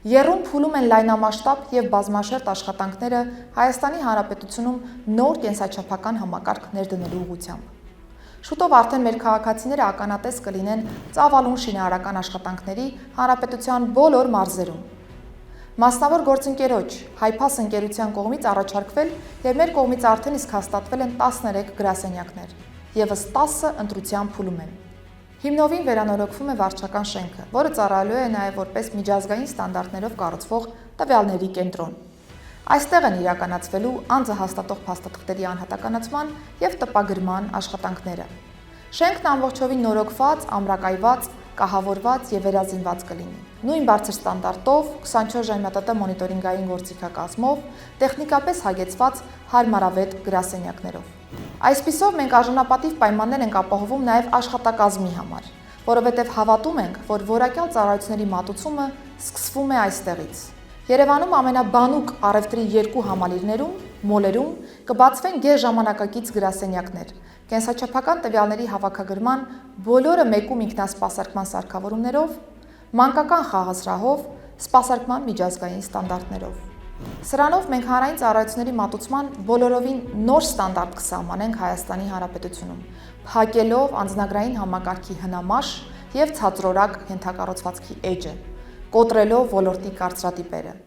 Եռում փուլում են լայնամասշտաբ և բազմաշերտ աշխատանքները Հայաստանի Հանրապետությունում նոր կենսաչափական համակարգ ներդնելու ուղղությամբ։ Շուտով արդեն մեր քաղաքացիները ականատես կլինեն ծավալուն շինարարական աշխատանքների հանրապետության բոլոր մարզերում։ Մասնավոր գործընկերոջ Հայփաս ընկերության կողմից առաջարկվել և մեր կողմից արդեն իսկ հաստատվել են 13 գրասենյակներ, ևս 10-ը ընտրության փուլում են։ Հիմնովին վերանորոգվում է վարչական շենքը, որը ծառայելու է նաև որպես միջազգային ստանդարտներով կառուցվող տվյալների կենտրոն։ Այստեղ են իրականացվելու անձը հաստատող փաստաթղթերի անհատականացման և տպագրման աշխատանքները։ Շենքն ամբողջովին նորոգված, ամրակայված, կահավորված և վերազինված կլինի։ Նույն բարձր ստանդարտով, 24 ժամ մոնիտորինգային գործիքակազմով, տեխնիկապես հագեցված հարմարավետ գրասենյակներով։ Այսպիսով մենք արժանապատիվ պայմաններ ենք ապահովում նաև աշխատակազմի համար, որովհետև հավատում ենք, որ որակյալ ծառայությունների մատուցումը սկսվում է այստեղից։ Երևանում ամենաբանուկ առևտրի 2 համալիրներում, մոլերում կբացվեն գերժամանակակից գրասենյակներ, կենսաչափական տվյալների հավաքագրման բոլորը մեկում ինքնասպասարկման սարքավորումներով, մանկական խաղասրահով, սպասարկման միջազգային ստանդարտներով։ Սրանով մենք հանրային ծառայությունների մատուցման բոլորովին նոր ստանդարտ կսահմանենք Հայաստանի Հանրապետությունում, փակելով անձնագրային համակարգի հնամաշ և ցածրորակ ենթակառուցվածքի էջը, կոտրելով ոլորտի կարծրատիպերը։